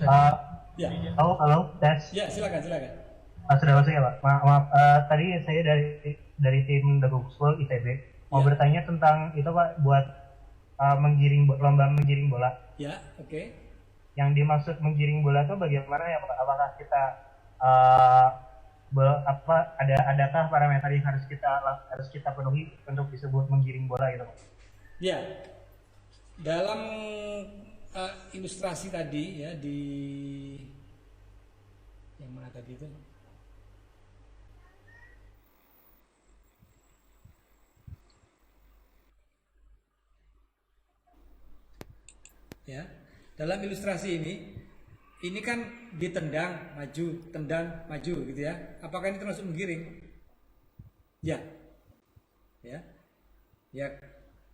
Ya, Halo, tes. ya silakan. Sudah masuk ya Pak. Maaf, tadi saya dari tim The Google School ITB mau Ya. bertanya tentang itu Pak, buat lomba menggiring bola. Ya, oke. Yang dimaksud menggiring bola itu bagaimana ya Pak? Apakah kita uh, adakah parameter yang harus kita penuhi untuk disebut menggiring bola gitu Pak? Ya, dalam ilustrasi tadi ya di yang mana tadi itu? Ya, dalam ilustrasi ini kan ditendang maju, tendang maju gitu ya. Apakah ini termasuk menggiring? Ya, ya, ya.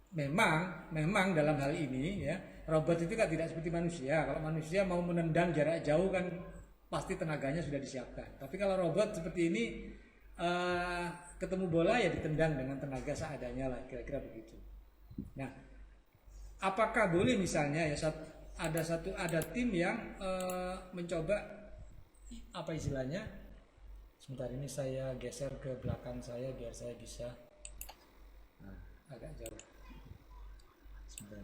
Memang dalam hal ini ya robot itu kan tidak seperti manusia. Kalau manusia mau menendang jarak jauh kan pasti tenaganya sudah disiapkan. Tapi kalau robot seperti ini ketemu bola ya ditendang dengan tenaga seadanya lah, kira-kira begitu. Nah, apakah boleh misalnya ya ada tim yang mencoba apa istilahnya? Sebentar ini saya geser ke belakang saya biar saya bisa agak jauh. Sebentar.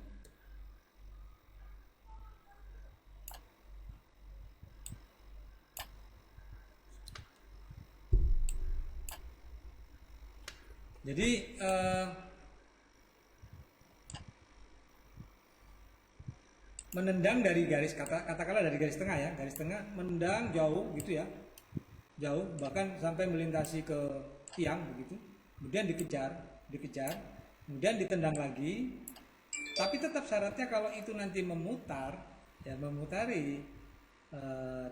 Jadi menendang dari katakanlah dari garis tengah ya, garis tengah menendang jauh gitu ya, jauh bahkan sampai melintasi ke tiang begitu, kemudian dikejar, kemudian ditendang lagi, tapi tetap syaratnya kalau itu nanti memutari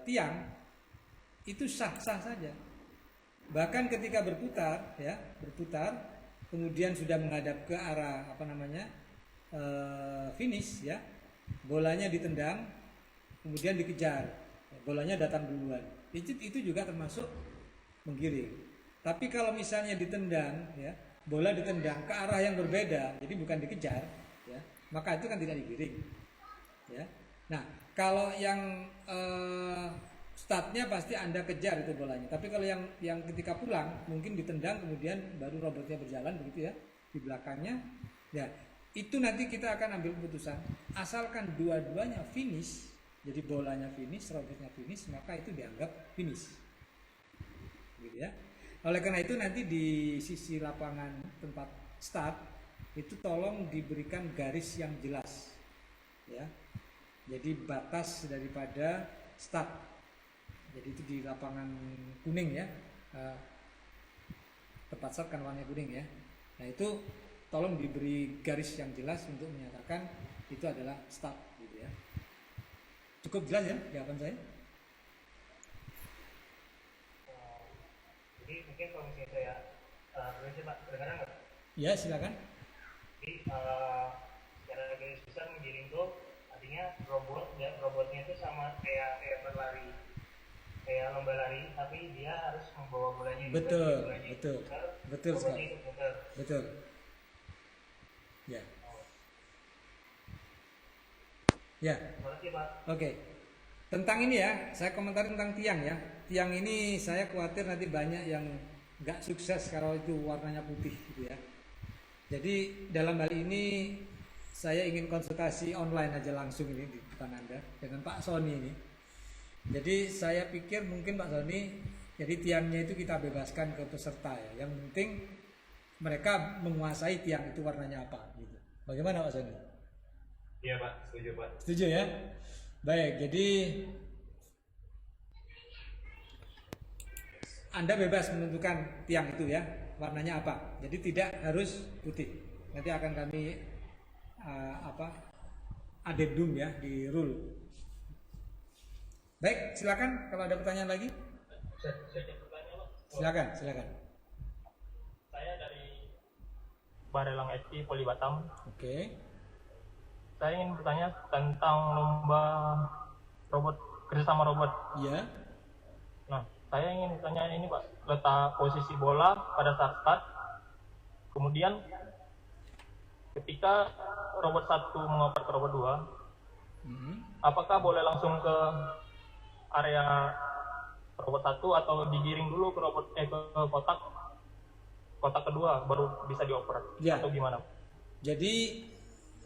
tiang itu sah-sah saja. Bahkan ketika berputar, kemudian sudah menghadap ke arah finish ya, bolanya ditendang, kemudian dikejar, bolanya datang duluan. Itu juga termasuk menggiring. Tapi kalau misalnya ditendang, ya, bola ditendang ke arah yang berbeda, jadi bukan dikejar, ya, maka itu kan tidak digiring. Ya. Nah, kalau yang startnya pasti Anda kejar itu bolanya. Tapi kalau yang ketika pulang mungkin ditendang kemudian baru robotnya berjalan begitu ya di belakangnya. Ya, itu nanti kita akan ambil keputusan. Asalkan dua-duanya finish, jadi bolanya finish, robotnya finish, maka itu dianggap finish. Gitu ya. Oleh karena itu nanti di sisi lapangan tempat start itu tolong diberikan garis yang jelas. Ya. Jadi batas daripada start. Jadi itu di lapangan kuning ya, tempat start kan warnanya kuning ya. Nah itu tolong diberi garis yang jelas untuk menyatakan itu adalah start gitu ya. Cukup jelas ya jawaban saya? Jadi mungkin kalau misalnya saya permisi Pak, kedengaran nggak? Ya silakan. Jadi secara garis besar menggiring tuh artinya robotnya itu sama kayak berlari, kayak lomba lari, tapi dia harus membawa bolanya juga. Betul sekali. Betul. Ya. Ya. Oke. Tentang ini ya, saya komentar tentang tiang ya. Tiang ini saya khawatir nanti banyak yang nggak sukses kalau itu warnanya putih gitu ya. Jadi dalam hal ini saya ingin konsultasi online aja langsung ini di depan Anda dengan Pak Sony ini. Jadi saya pikir mungkin Pak Sony, jadi tiangnya itu kita bebaskan ke peserta ya. Yang penting mereka menguasai tiang itu warnanya apa gitu. Bagaimana Pak Sony? Iya Pak, setuju Pak. Setuju ya? Baik, jadi Anda bebas menentukan tiang itu ya, warnanya apa. Jadi tidak harus putih. Nanti akan kami addendum ya di rule. Baik, silakan kalau ada pertanyaan lagi. Silakan. Saya dari Barelang FT Poli Batam. Oke. Saya ingin bertanya tentang lomba robot, kerjasama robot. Iya. Nah, saya ingin bertanya ini Pak, letak posisi bola pada saat start. Kemudian ketika robot 1 mengoper ke robot 2, Apakah boleh langsung ke area robot satu atau digiring dulu ke ke kotak kedua baru bisa dioper Ya. atau gimana? Jadi,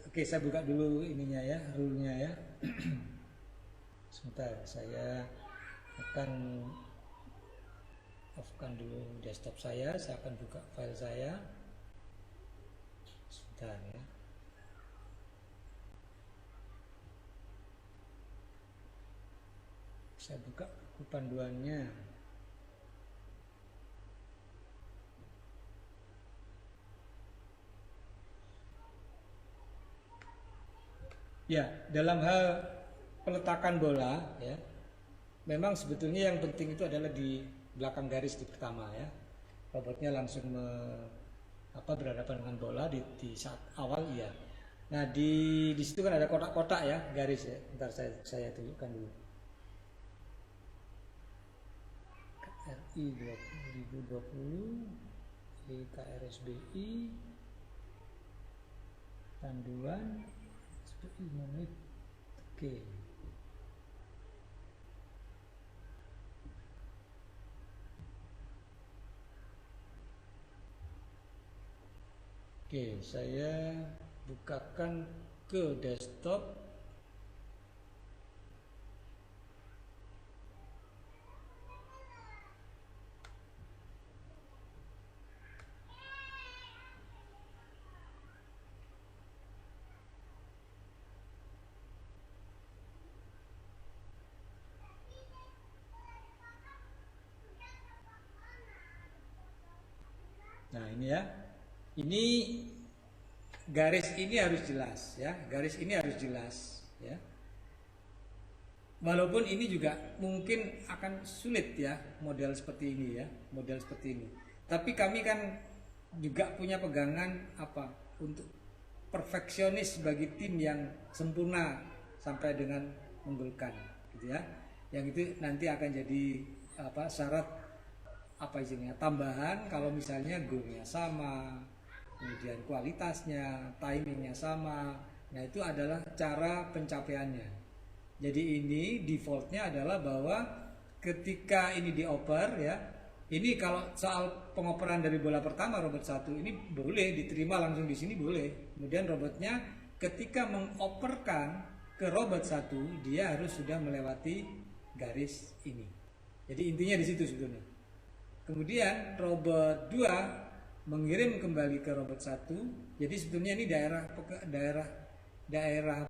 oke, saya buka dulu ininya ya, rule-nya ya. Sebentar, saya akan off-kan dulu desktop saya akan buka file saya. Sebentar ya. Saya buka buku panduannya. Ya, dalam hal peletakan bola ya, memang sebetulnya yang penting itu adalah di belakang garis di pertama ya. Robotnya langsung berhadapan dengan bola di saat awal iya. Nah, di situ kan ada kotak-kotak ya, garis ya. Bentar saya tunjukkan dulu. KRI 2020 KRSBI panduan menit. Oke. Oke, saya bukakan ke desktop. Nah, ini ya. Ini garis ini harus jelas ya. Garis ini harus jelas ya. Walaupun ini juga mungkin akan sulit ya model seperti ini ya, model seperti ini. Tapi kami kan juga punya pegangan untuk perfeksionis bagi tim yang sempurna sampai dengan menggolkan gitu ya. Yang itu nanti akan jadi syarat isinya tambahan kalau misalnya goalnya sama, kemudian kualitasnya, timingnya sama. Nah, itu adalah cara pencapaiannya. Jadi ini defaultnya adalah bahwa ketika ini dioper ya, ini kalau soal pengoperan dari bola pertama robot satu ini boleh diterima langsung di sini boleh. Kemudian robotnya ketika mengoperkan ke robot satu dia harus sudah melewati garis ini. Jadi intinya di situ sebetulnya. Kemudian robot 2 mengirim kembali ke robot 1. Jadi sebetulnya ini daerah daerah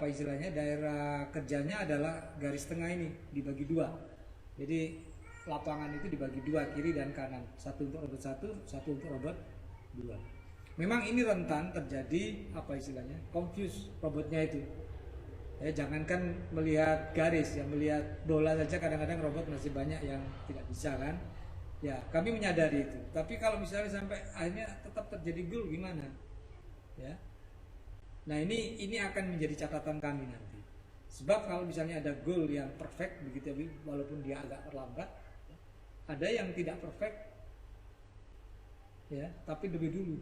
kerjanya adalah garis tengah ini dibagi 2. Jadi lapangan itu dibagi 2, kiri dan kanan. Satu untuk robot 1, satu untuk robot 2. Memang ini rentan terjadi confuse robotnya itu. Ya, jangankan melihat garis ya, melihat bola saja kadang-kadang robot masih banyak yang tidak bisa kan. Ya, kami menyadari itu. Tapi kalau misalnya sampai akhirnya tetap terjadi gol gimana? Ya. Nah, ini akan menjadi catatan kami nanti. Sebab kalau misalnya ada gol yang perfect begitu walaupun dia agak terlambat, ya, ada yang tidak perfect ya, tapi lebih dulu.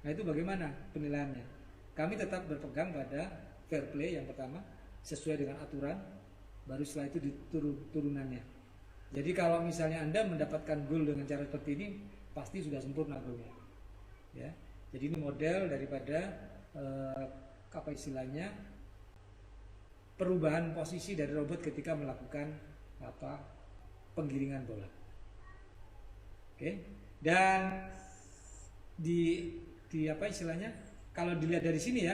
Nah, itu bagaimana penilaiannya? Kami tetap berpegang pada fair play yang pertama, sesuai dengan aturan, baru setelah itu turunannya. Jadi kalau misalnya Anda mendapatkan gol dengan cara seperti ini, pasti sudah sempurna golnya. Ya. Jadi ini model daripada perubahan posisi dari robot ketika melakukan penggiringan bola. Oke. Dan kalau dilihat dari sini ya,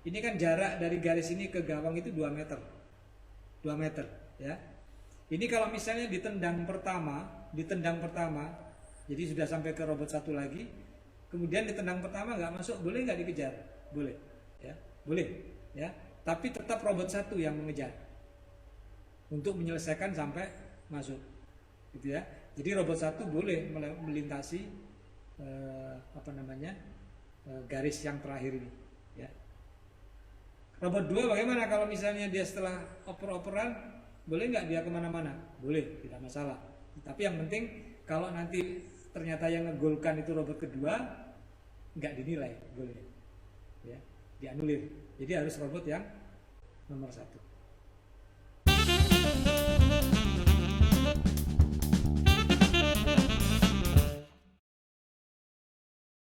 ini kan jarak dari garis ini ke gawang itu 2 meter. 2 meter ya. Ini kalau misalnya ditendang pertama, jadi sudah sampai ke robot 1 lagi, kemudian ditendang pertama nggak masuk, boleh nggak dikejar? Boleh, ya, boleh, ya. Tapi tetap robot 1 yang mengejar untuk menyelesaikan sampai masuk, gitu ya. Jadi robot 1 boleh melintasi garis yang terakhir ini, ya. Robot 2 bagaimana kalau misalnya dia setelah oper-operan? Boleh nggak dia kemana-mana? Boleh, tidak masalah. Tapi yang penting kalau nanti ternyata yang ngegolkan itu robot kedua, nggak dinilai golnya, ya, dianulir. Jadi harus robot yang nomor 1.